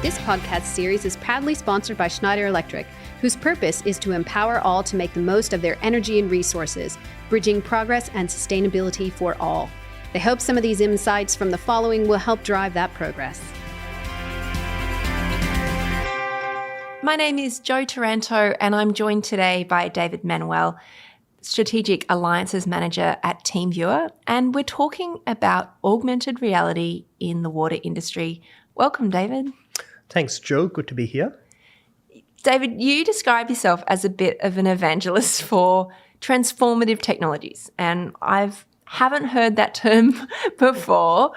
This podcast series is proudly sponsored by Schneider Electric, whose purpose is to empower all to make the most of their energy and resources, bridging progress and sustainability for all. They hope some of these insights from the following will help drive that progress. My name is Jo Taranto, and I'm joined today by David Manuel, Strategic Alliances Manager at TeamViewer, and we're talking about augmented reality in the water industry. Welcome, David. Thanks, Jo. Good to be here. David, you describe yourself as a bit of an evangelist for transformative technologies, and I haven't heard that term before.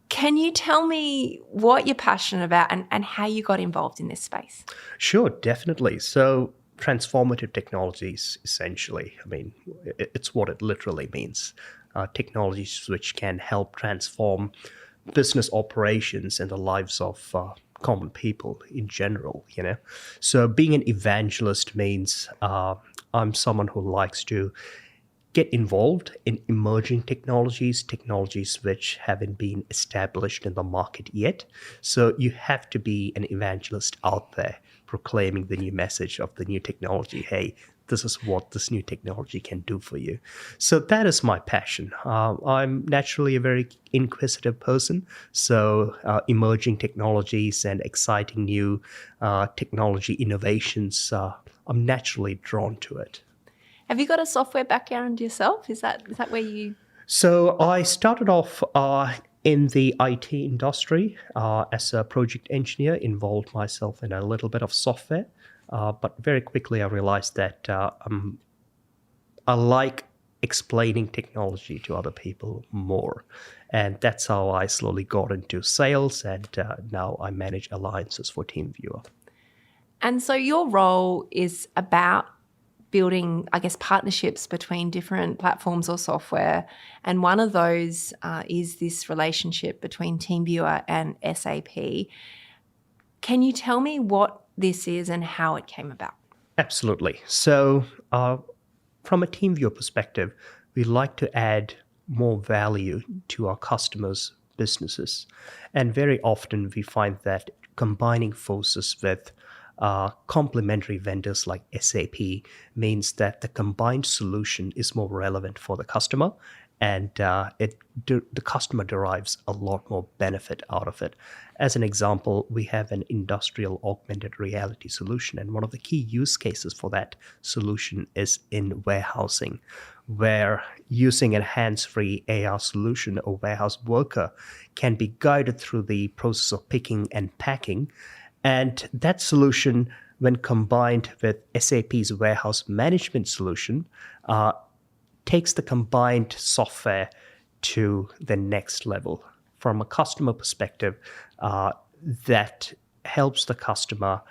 Can you tell me what you're passionate about and how you got involved in this space? Sure, definitely. So transformative technologies, essentially, it's what it literally means. Technologies which can help transform business operations and the lives of common people in general, So being an evangelist means I'm someone who likes to get involved in emerging technologies which haven't been established in the market yet. So you have to be an evangelist out there proclaiming the new message of the new technology. Hey, this is what this new technology can do for you. So that is my passion. I'm naturally a very inquisitive person. So emerging technologies and exciting new technology innovations, I'm naturally drawn to it. Have you got a software background yourself? Is that where you... So I started off in the IT industry as a project engineer, involved myself in a little bit of software. But very quickly I realized that I like explaining technology to other people more. And that's how I slowly got into sales, and now I manage alliances for TeamViewer. And so your role is about building, partnerships between different platforms or software. And one of those is this relationship between TeamViewer and SAP. Can you tell me what this is and how it came about? Absolutely. So from a TeamViewer perspective, we like to add more value to our customers' businesses. And very often we find that combining forces with complementary vendors like SAP means that the combined solution is more relevant for the customer, and the customer derives a lot more benefit out of it. As an example, we have an industrial augmented reality solution, and one of the key use cases for that solution is in warehousing, where using a hands-free AR solution, a warehouse worker can be guided through the process of picking and packing. And that solution, when combined with SAP's warehouse management solution, takes the combined software to the next level. From a customer perspective, that helps the customer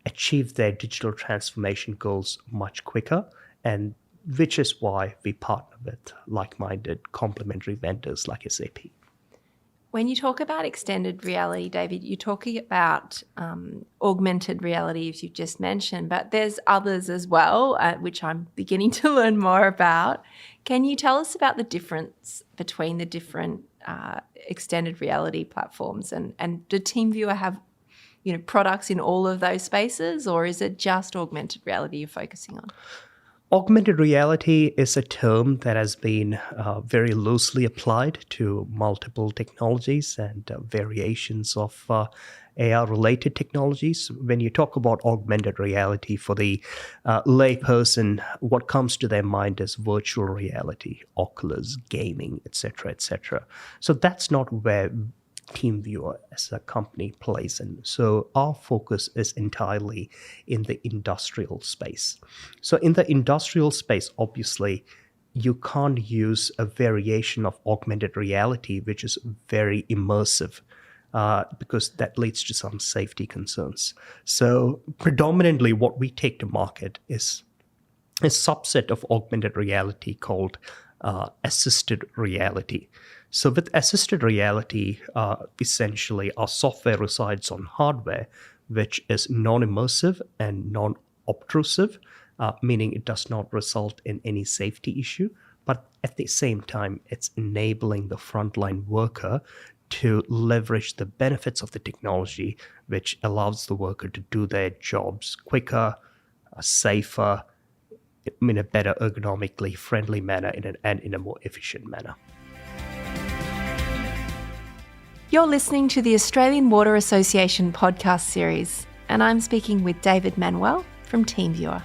achieve their digital transformation goals much quicker, and which is why we partner with like-minded complementary vendors like SAP. When you talk about extended reality, David, you're talking about augmented reality, as you've just mentioned, but there's others as well, which I'm beginning to learn more about. Can you tell us about the difference between the different extended reality platforms? And do TeamViewer have products in all of those spaces, or is it just augmented reality you're focusing on? Augmented reality is a term that has been very loosely applied to multiple technologies and variations of AR-related technologies. When you talk about augmented reality for the layperson, what comes to their mind is virtual reality, Oculus, gaming, etc., etc. So that's not where TeamViewer as a company plays in. So our focus is entirely in the industrial space. So in the industrial space, obviously, you can't use a variation of augmented reality which is very immersive, because that leads to some safety concerns. So predominantly what we take to market is a subset of augmented reality called assisted reality. So with assisted reality, essentially our software resides on hardware, which is non-immersive and non-obtrusive, meaning it does not result in any safety issue. But at the same time, it's enabling the frontline worker to leverage the benefits of the technology, which allows the worker to do their jobs quicker, safer, in a better ergonomically friendly manner and in a more efficient manner. You're listening to the Australian Water Association podcast series, and I'm speaking with David Manuel from TeamViewer.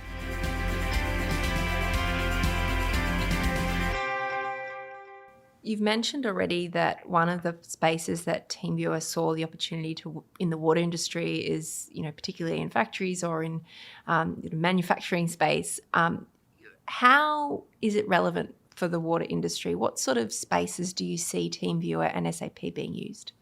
You've mentioned already that one of the spaces that TeamViewer saw the opportunity to in the water industry is, particularly in factories or in manufacturing space. How is it relevant for the water industry? What sort of spaces do you see TeamViewer and SAP being used?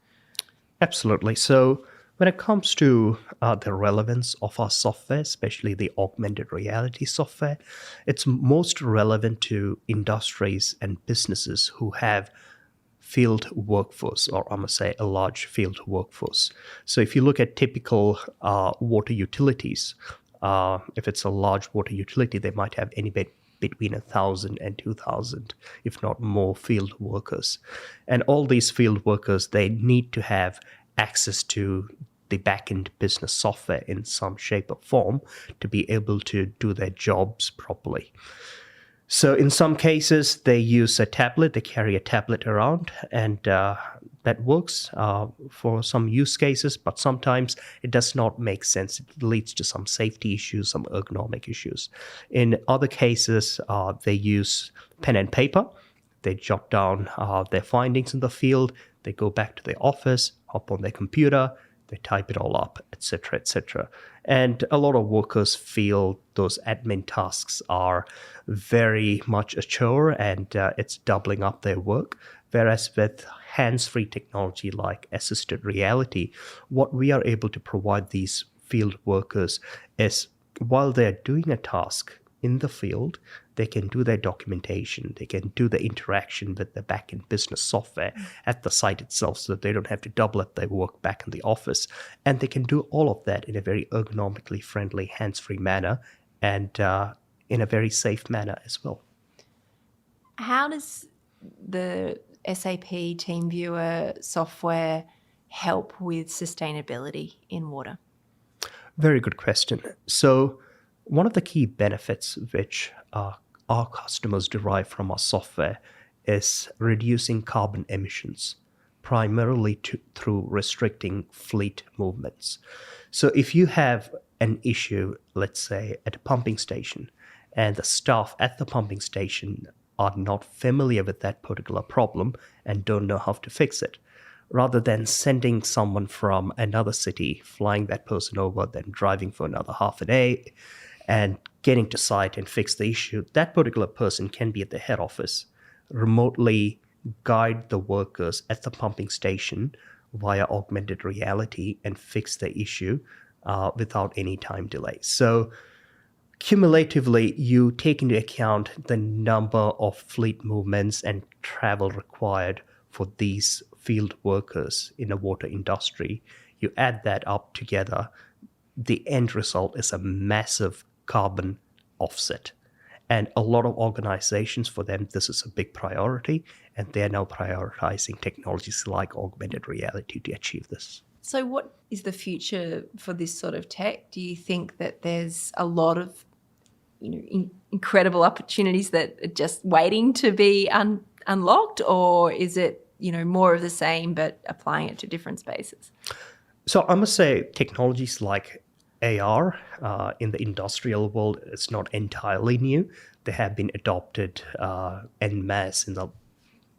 Absolutely. So when it comes to the relevance of our software, especially the augmented reality software, it's most relevant to industries and businesses who have field workforce, or I must say a large field workforce. So if you look at typical water utilities, if it's a large water utility, they might have anywhere between 1,000 and 2,000, if not more, field workers. And all these field workers, they need to have access to the back-end business software in some shape or form to be able to do their jobs properly. So in some cases, they use a tablet, they carry a tablet around, and that works for some use cases, but sometimes it does not make sense. It leads to some safety issues, some ergonomic issues. In other cases, they use pen and paper. They jot down their findings in the field. They go back to their office, hop on their computer, they type it all up, etc., etc. And a lot of workers feel those admin tasks are very much a chore and it's doubling up their work. Whereas with hands-free technology like assisted reality, what we are able to provide these field workers is while they're doing a task in the field, they can do their documentation, they can do the interaction with the back-end business software at the site itself so that they don't have to double up their work back in the office. And they can do all of that in a very ergonomically friendly, hands-free manner and in a very safe manner as well. How does the SAP TeamViewer software help with sustainability in water? Very good question. So one of the key benefits which our customers derive from our software is reducing carbon emissions, primarily through restricting fleet movements. So if you have an issue, let's say at a pumping station, and the staff at the pumping station are not familiar with that particular problem and don't know how to fix it, rather than sending someone from another city, flying that person over, then driving for another half a day, and getting to site and fix the issue, that particular person can be at the head office, remotely guide the workers at the pumping station via augmented reality and fix the issue without any time delay. So cumulatively, you take into account the number of fleet movements and travel required for these field workers in the water industry. You add that up together, the end result is a massive carbon offset. And a lot of organizations, for them, this is a big priority, and they're now prioritizing technologies like augmented reality to achieve this. So what is the future for this sort of tech? Do you think that there's a lot of incredible opportunities that are just waiting to be unlocked, or is it more of the same but applying it to different spaces? So I must say technologies like AR in the industrial world is not entirely new. They have been adopted en masse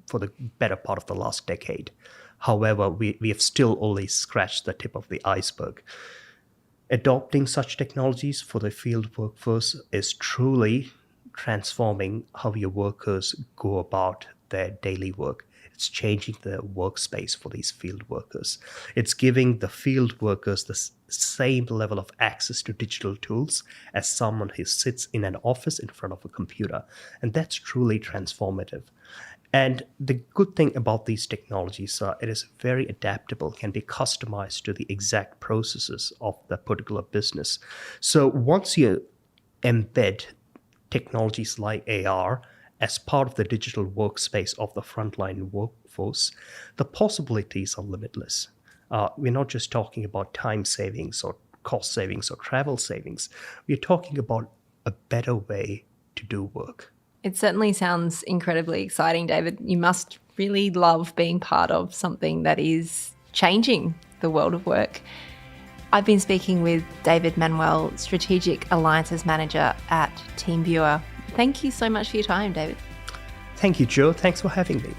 for the better part of the last decade. However, we have still only scratched the tip of the iceberg. Adopting such technologies for the field workforce is truly transforming how your workers go about their daily work. It's changing the workspace for these field workers. It's giving the field workers the same level of access to digital tools as someone who sits in an office in front of a computer. And that's truly transformative. And the good thing about these technologies are it is very adaptable, can be customized to the exact processes of the particular business. So once you embed technologies like AR as part of the digital workspace of the frontline workforce, the possibilities are limitless. We're not just talking about time savings or cost savings or travel savings. We're talking about a better way to do work. It certainly sounds incredibly exciting, David. You must really love being part of something that is changing the world of work. I've been speaking with David Manuel, Strategic Alliances Manager at TeamViewer. Thank you so much for your time, David. Thank you, Jo. Thanks for having me.